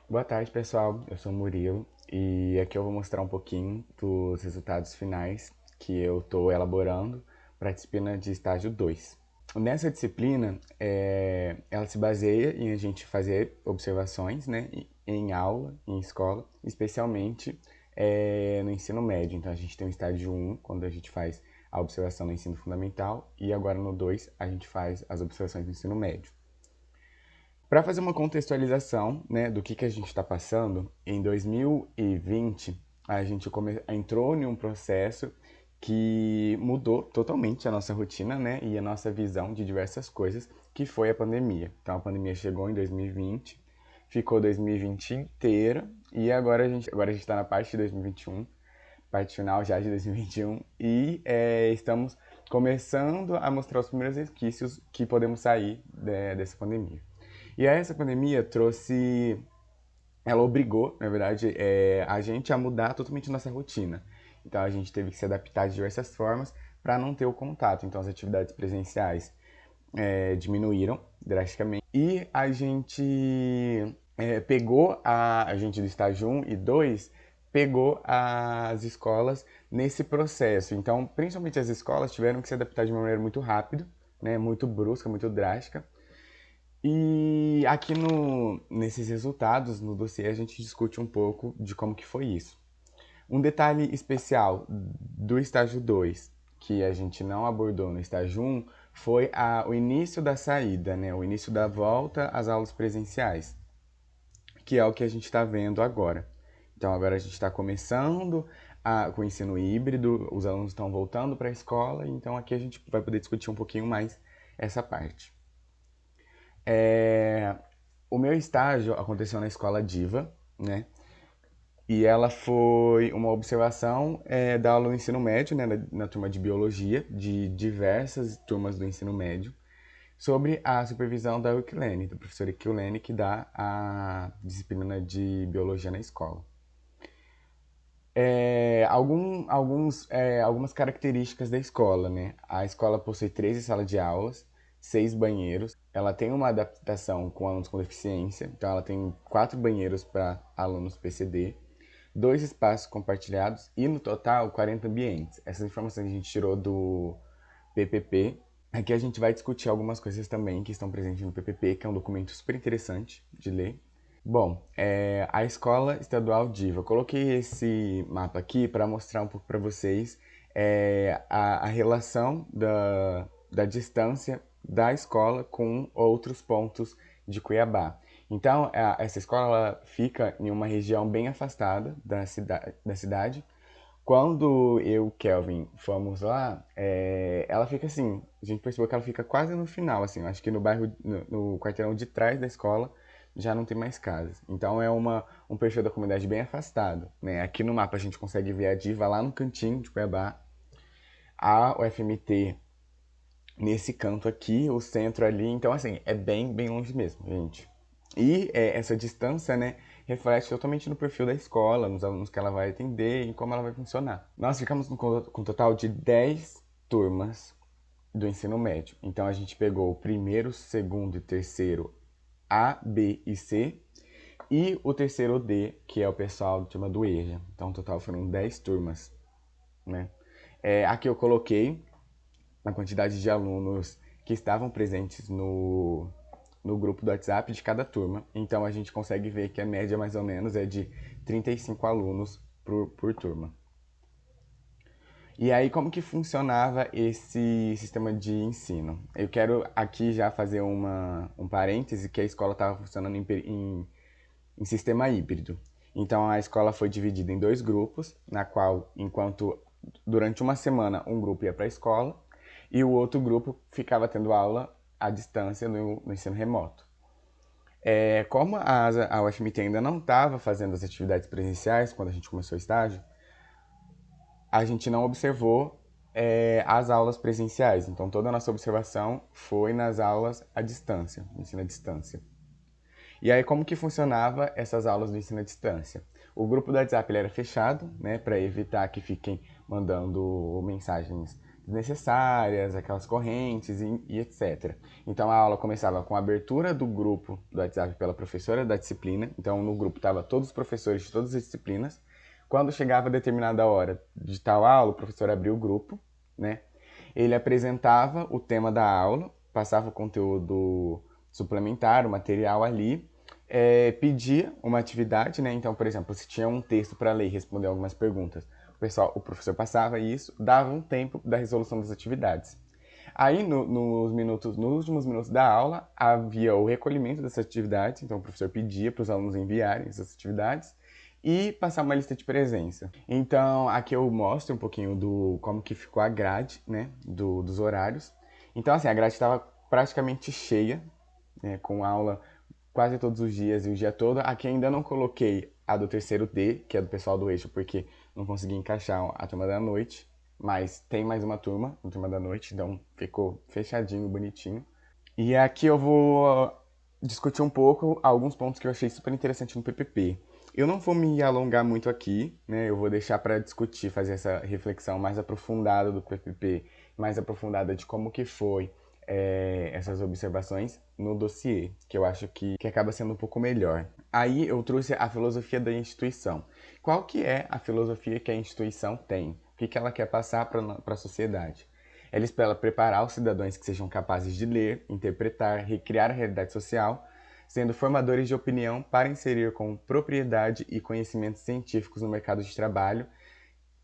Boa tarde, pessoal. Eu sou o Murilo e aqui eu vou mostrar um pouquinho dos resultados finais que eu estou elaborando para a disciplina de estágio 2. Nessa disciplina, ela se baseia em a gente fazer observações, né, em aula, em escola, especialmente no ensino médio. Então, a gente tem o estágio 1, quando a gente faz a observação no ensino fundamental, e agora no 2 a gente faz as observações no ensino médio. Para fazer uma contextualização, né, do que a gente está passando, em 2020 a gente entrou em um processo que mudou totalmente a nossa rotina, né, e a nossa visão de diversas coisas, que foi a pandemia. Então a pandemia chegou em 2020, ficou 2020 inteira e agora a gente está na parte de 2021, parte final já de 2021 e estamos começando a mostrar os primeiros resquícios que podemos sair dessa pandemia. E aí essa pandemia ela obrigou, na verdade, a gente a mudar totalmente nossa rotina. Então a gente teve que se adaptar de diversas formas para não ter o contato. Então as atividades presenciais diminuíram drasticamente. E a gente pegou, a gente do estágio 1 e 2, pegou as escolas nesse processo. Então, principalmente as escolas tiveram que se adaptar de uma maneira muito rápida, né, muito brusca, muito drástica. E aqui nesses resultados, no dossiê, a gente discute um pouco de como que foi isso. Um detalhe especial do estágio 2 que a gente não abordou no estágio 1, foi o início da saída, né? O início da volta às aulas presenciais, que é o que a gente está vendo agora. Então agora a gente está começando com o ensino híbrido, os alunos estão voltando para a escola, então aqui a gente vai poder discutir um pouquinho mais essa parte. O meu estágio aconteceu na escola Diva, né? E ela foi uma observação da aula do ensino médio, né, na turma de biologia, de diversas turmas do ensino médio, sobre a supervisão da Wilkilene, da professora Wilkilene, que dá a disciplina de biologia na escola. Algumas características da escola, né? A escola possui 13 salas de aulas, 6 banheiros. Ela tem uma adaptação com alunos com deficiência, então ela tem 4 banheiros para alunos PCD, 2 espaços compartilhados e, no total, 40 ambientes. Essas informações a gente tirou do PPP. Aqui a gente vai discutir algumas coisas também que estão presentes no PPP, que é um documento super interessante de ler. Bom, a Escola Estadual Diva. Eu coloquei esse mapa aqui para mostrar um pouco para vocês a relação da distância da escola com outros pontos de Cuiabá. Então, essa escola ela fica em uma região bem afastada da cidade. Quando eu e Kelvin fomos lá, ela fica assim, a gente percebeu que ela fica quase no final, assim, acho que no bairro, no quarteirão de trás da escola, já não tem mais casas. Então é um perfil da comunidade bem afastado, né? Aqui no mapa a gente consegue ver a Diva lá no cantinho de Cuiabá, a UFMT nesse canto aqui, o centro ali, então assim, é bem, bem longe mesmo, gente. E essa distância, né, reflete totalmente no perfil da escola, nos alunos que ela vai atender e como ela vai funcionar. Nós ficamos com um total de 10 turmas do ensino médio. Então a gente pegou o primeiro, segundo e terceiro A, B e C e o terceiro D, que é o pessoal da turma do EJA. Então, no total foram 10 turmas, né? Aqui eu coloquei a quantidade de alunos que estavam presentes no grupo do WhatsApp de cada turma. Então, a gente consegue ver que a média, mais ou menos, é de 35 alunos por turma. E aí, como que funcionava esse sistema de ensino? Eu quero aqui já fazer um parêntese que a escola estava funcionando em sistema híbrido. Então a escola foi dividida em 2 grupos, na qual, enquanto durante uma semana um grupo ia para a escola e o outro grupo ficava tendo aula à distância no ensino remoto. Como a UFMT ainda não estava fazendo as atividades presenciais quando a gente começou o estágio, a gente não observou as aulas presenciais. Então toda a nossa observação foi nas aulas à distância, no ensino à distância. E aí, como que funcionava essas aulas do ensino à distância? O grupo do WhatsApp ele era fechado, né, para evitar que fiquem mandando mensagens desnecessárias, aquelas correntes e etc. Então a aula começava com a abertura do grupo do WhatsApp pela professora da disciplina. Então no grupo estavam todos os professores de todas as disciplinas. Quando chegava a determinada hora de tal aula, o professor abria o grupo, né? Ele apresentava o tema da aula, passava o conteúdo suplementar, o material ali, pedia uma atividade, né? Então, por exemplo, se tinha um texto para ler e responder algumas perguntas, o professor passava isso, dava um tempo da resolução das atividades. Aí, nos últimos minutos da aula, havia o recolhimento dessas atividades, então o professor pedia para os alunos enviarem essas atividades e passar uma lista de presença. Então, aqui eu mostro um pouquinho do como que ficou a grade, né, dos horários. Então, assim, a grade estava praticamente cheia, né, com aula quase todos os dias e o dia todo. Aqui ainda não coloquei a do terceiro D, que é do pessoal do eixo, porque não consegui encaixar a turma da noite. Mas tem mais uma turma, a turma da noite, então ficou fechadinho, bonitinho. E aqui eu vou discutir um pouco alguns pontos que eu achei super interessante no PPP. Eu não vou me alongar muito aqui, né? Eu vou deixar para discutir, fazer essa reflexão mais aprofundada do PPP, mais aprofundada de como que foi essas observações no dossiê, que eu acho que acaba sendo um pouco melhor. Aí eu trouxe a filosofia da instituição. Qual que é a filosofia que a instituição tem? O que ela quer passar para a sociedade? Ela espera preparar os cidadãos que sejam capazes de ler, interpretar, recriar a realidade social, sendo formadores de opinião para inserir com propriedade e conhecimentos científicos no mercado de trabalho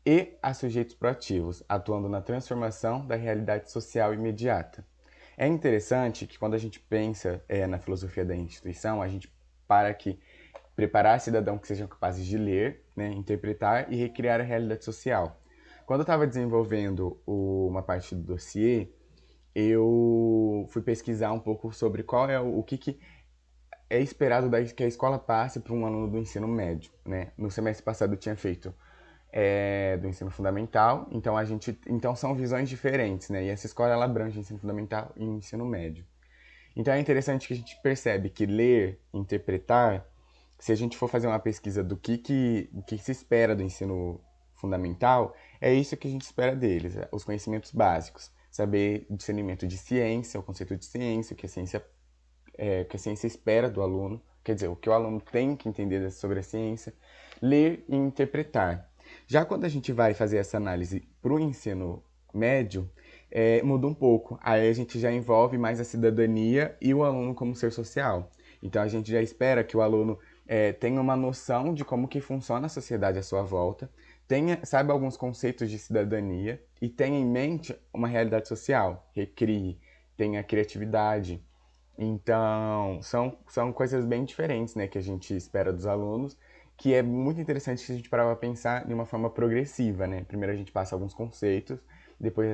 e a sujeitos proativos, atuando na transformação da realidade social imediata. É interessante que quando a gente pensa na filosofia da instituição, a gente para que preparar cidadãos que sejam capazes de ler, né, interpretar e recriar a realidade social. Quando eu estava desenvolvendo uma parte do dossiê, eu fui pesquisar um pouco sobre qual é o que é esperado que a escola passe para um aluno do ensino médio, né? No semestre passado eu tinha feito do ensino fundamental, então são visões diferentes, né? E essa escola ela abrange ensino fundamental e ensino médio. Então é interessante que a gente percebe que ler, interpretar, se a gente for fazer uma pesquisa do que se espera do ensino fundamental, é isso que a gente espera deles, os conhecimentos básicos, saber o discernimento de ciência, o conceito de ciência, o que a ciência espera do aluno, quer dizer, o que o aluno tem que entender sobre a ciência, ler e interpretar. Já quando a gente vai fazer essa análise para o ensino médio, muda um pouco. Aí a gente já envolve mais a cidadania e o aluno como ser social. Então a gente já espera que o aluno tenha uma noção de como que funciona a sociedade à sua volta, saiba alguns conceitos de cidadania e tenha em mente uma realidade social, recrie, tenha criatividade. Então, são coisas bem diferentes, né, que a gente espera dos alunos, que é muito interessante que a gente parar para pensar de uma forma progressiva, né? Primeiro a gente passa alguns conceitos, depois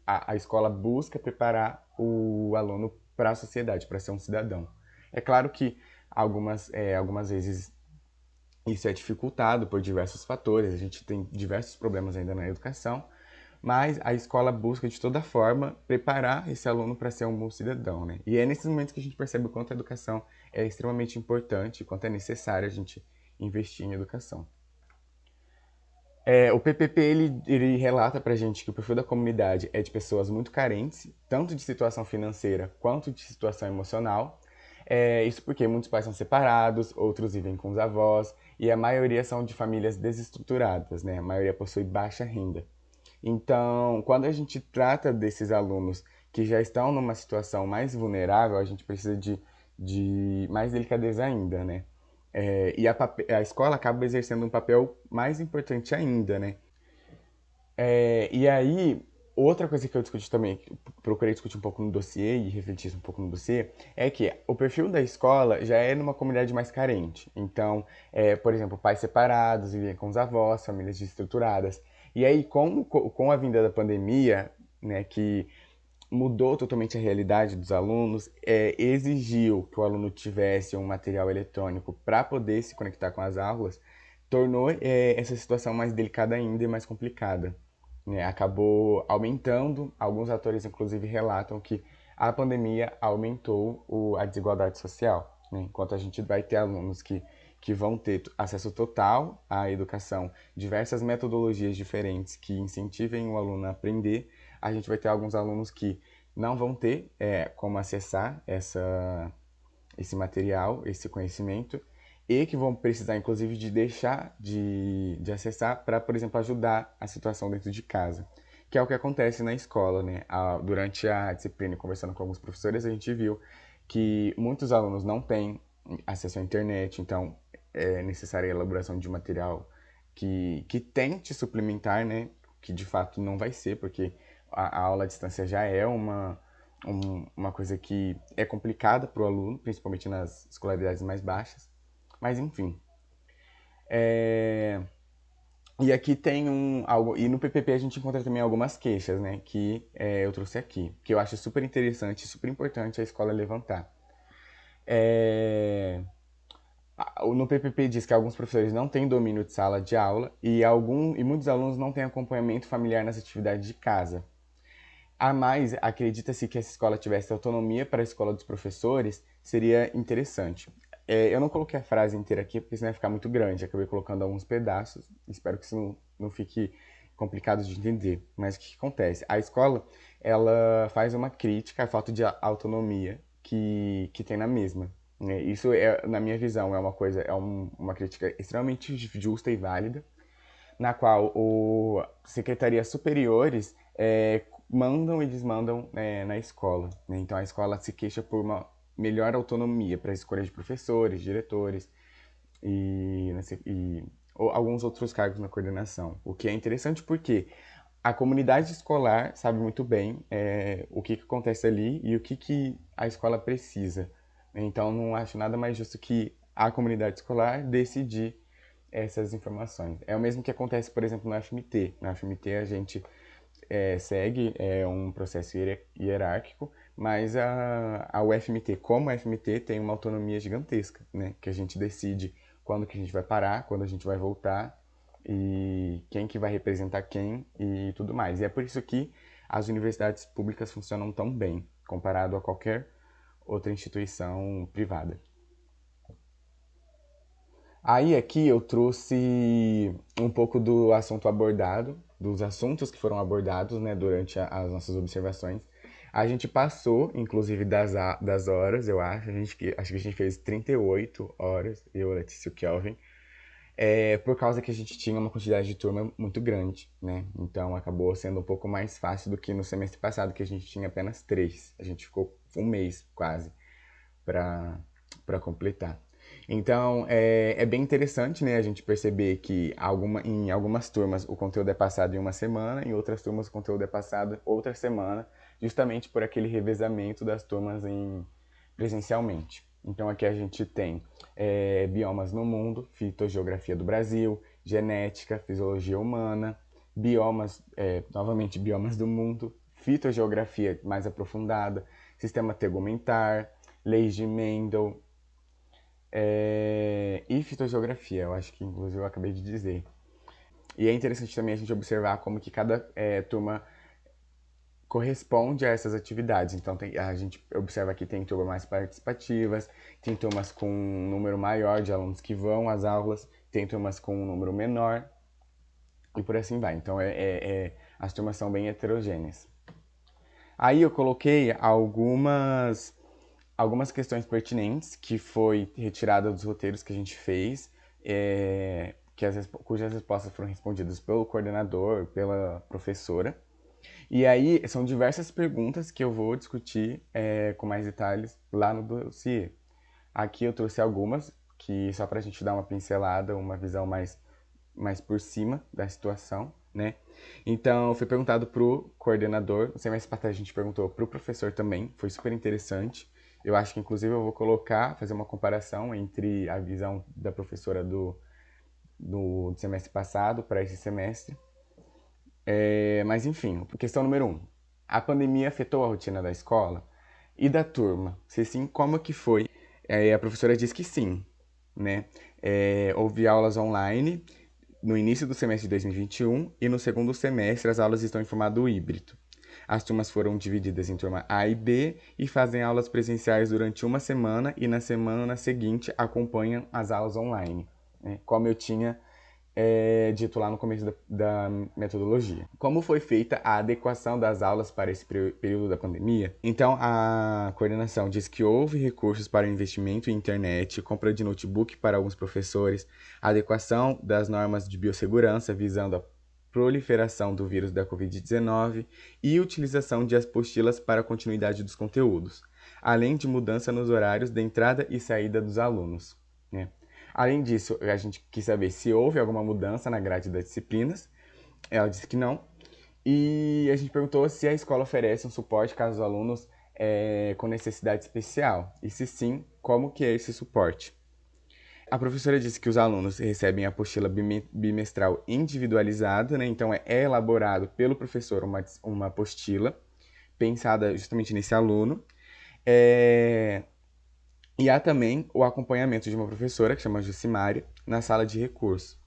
a escola busca preparar o aluno para a sociedade, para ser um cidadão. É claro que algumas vezes isso é dificultado por diversos fatores, a gente tem diversos problemas ainda na educação, mas a escola busca de toda forma preparar esse aluno para ser um bom cidadão, né? E é nesses momentos que a gente percebe o quanto a educação é extremamente importante, o quanto é necessário a gente investir em educação. O PPP ele relata para a gente que o perfil da comunidade é de pessoas muito carentes, tanto de situação financeira quanto de situação emocional. Isso porque muitos pais são separados, outros vivem com os avós e a maioria são de famílias desestruturadas, né? A maioria possui baixa renda. Então, quando a gente trata desses alunos que já estão numa situação mais vulnerável, a gente precisa de mais delicadeza ainda, né? A escola acaba exercendo um papel mais importante ainda, né? E aí, outra coisa que eu discuti também, que eu procurei discutir um pouco no dossiê e refletir um pouco no dossiê, é que o perfil da escola já é numa comunidade mais carente. Então, por exemplo, pais separados, vivem com os avós, famílias desestruturadas. E aí, com a vinda da pandemia, né, que mudou totalmente a realidade dos alunos, exigiu que o aluno tivesse um material eletrônico para poder se conectar com as aulas, tornou essa situação mais delicada ainda e mais complicada, né? Acabou aumentando, alguns atores inclusive relatam que a pandemia aumentou a desigualdade social, né? Enquanto a gente vai ter alunos que vão ter acesso total à educação, diversas metodologias diferentes que incentivem o aluno a aprender, a gente vai ter alguns alunos que não vão ter como acessar esse material, esse conhecimento, e que vão precisar, inclusive, de deixar de acessar para, por exemplo, ajudar a situação dentro de casa, que é o que acontece na escola, né? Durante a disciplina, conversando com alguns professores, a gente viu que muitos alunos não têm acesso à internet, então é necessária a elaboração de material que tente suplementar, né? Que de fato não vai ser, porque a aula à distância já é uma coisa que é complicada para o aluno, principalmente nas escolaridades mais baixas. Mas enfim. E aqui tem algo. E no PPP a gente encontra também algumas queixas, né? Que eu trouxe aqui. Que eu acho super interessante e super importante a escola levantar. No PPP diz que alguns professores não têm domínio de sala de aula e muitos alunos não têm acompanhamento familiar nas atividades de casa. A mais, acredita-se que essa escola tivesse autonomia para a escola dos professores, seria interessante. Eu não coloquei a frase inteira aqui, porque senão ia ficar muito grande. Acabei colocando alguns pedaços. Espero que isso não fique complicado de entender. Mas o que acontece? A escola, ela faz uma crítica à falta de autonomia que tem na mesma. Né? Isso, na minha visão, uma crítica extremamente justa e válida, na qual secretarias superiores mandam e desmandam na escola. Né? Então a escola se queixa por uma melhor autonomia para a escolha de professores, diretores ou alguns outros cargos na coordenação. O que é interessante porque a comunidade escolar sabe muito bem o que acontece ali e o que a escola precisa. Então não acho nada mais justo que a comunidade escolar decidir essas informações. É o mesmo que acontece, por exemplo, no FMT. No FMT a gente segue um processo hierárquico, mas a UFMT, como a FMT, tem uma autonomia gigantesca, né? Que a gente decide quando que a gente vai parar, quando a gente vai voltar, e quem que vai representar quem e tudo mais. E é por isso que as universidades públicas funcionam tão bem, comparado a qualquer outra instituição privada. Aí aqui eu trouxe um pouco do assunto abordado, dos assuntos que foram abordados, né, durante as nossas observações. A gente passou, inclusive, das horas, eu acho. Acho que a gente fez 38 horas, eu, Letícia e o Kelvin, por causa que a gente tinha uma quantidade de turma muito grande, né? Então acabou sendo um pouco mais fácil do que no semestre passado, que a gente tinha apenas 3. A gente ficou um mês quase para completar. Então, é bem interessante, né, a gente perceber que em algumas turmas o conteúdo é passado em uma semana, em outras turmas o conteúdo é passado outra semana, justamente por aquele revezamento das turmas presencialmente. Então, aqui a gente tem biomas no mundo, fitogeografia do Brasil, genética, fisiologia humana, novamente biomas do mundo, fitogeografia mais aprofundada, sistema tegumentar, leis de Mendel, e fitogeografia, eu acho que inclusive eu acabei de dizer. E é interessante também a gente observar como que cada turma corresponde a essas atividades. Então a gente observa que tem turmas mais participativas, tem turmas com um número maior de alunos que vão às aulas, tem turmas com um número menor e por assim vai. Então as turmas são bem heterogêneas. Aí eu coloquei algumas questões pertinentes que foi retirada dos roteiros que a gente fez, cujas respostas foram respondidas pelo coordenador, pela professora. E aí são diversas perguntas que eu vou discutir com mais detalhes lá no dossiê. Aqui eu trouxe algumas, que só para a gente dar uma pincelada, uma visão mais por cima da situação, né? Então, foi perguntado pro coordenador, no semestre passado a gente perguntou pro professor também, foi super interessante. Eu acho que, inclusive, eu vou fazer uma comparação entre a visão da professora do semestre passado para esse semestre. Mas, enfim, questão número 1. A pandemia afetou a rotina da escola e da turma? Se sim, como que foi? A professora diz que sim, né? Houve aulas online no início do semestre de 2021 e no segundo semestre as aulas estão em formato híbrido. As turmas foram divididas em turma A e B e fazem aulas presenciais durante uma semana e na semana seguinte acompanham as aulas online, né? Como eu tinha dito lá no começo da metodologia. Como foi feita a adequação das aulas para esse período da pandemia? Então, a coordenação diz que houve recursos para o investimento em internet, compra de notebook para alguns professores, adequação das normas de biossegurança visando a proliferação do vírus da Covid-19 e utilização de apostilas para a continuidade dos conteúdos, além de mudança nos horários de entrada e saída dos alunos, né? Além disso, a gente quis saber se houve alguma mudança na grade das disciplinas. Ela disse que não. E a gente perguntou se a escola oferece um suporte caso os alunos com necessidade especial. E se sim, como que é esse suporte? A professora disse que os alunos recebem a apostila bimestral individualizada, né? Então é elaborado pelo professor uma apostila pensada justamente nesse aluno. E há também o acompanhamento de uma professora, que chama Jucimária, na sala de recurso.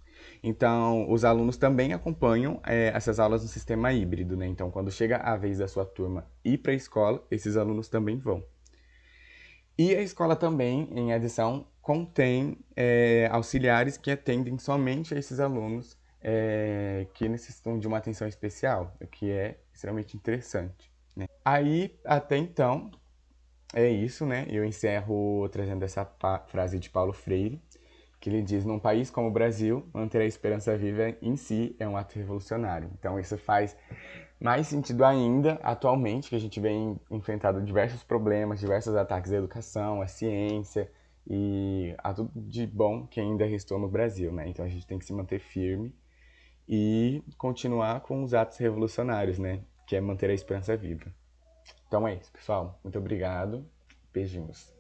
Então, os alunos também acompanham essas aulas no sistema híbrido, né? Então, quando chega a vez da sua turma ir para a escola, esses alunos também vão. E a escola também, em adição, contém auxiliares que atendem somente a esses alunos que necessitam de uma atenção especial, o que é extremamente interessante, né? Aí, até então, é isso, né? Eu encerro trazendo essa frase de Paulo Freire, que ele diz: num país como o Brasil, manter a esperança viva em si é um ato revolucionário. Então isso faz mais sentido ainda atualmente, que a gente vem enfrentando diversos problemas, diversos ataques à educação, à ciência e a tudo de bom que ainda restou no Brasil, né? Então a gente tem que se manter firme e continuar com os atos revolucionários, né? Que é manter a esperança viva. Então é isso, pessoal. Muito obrigado. Beijinhos.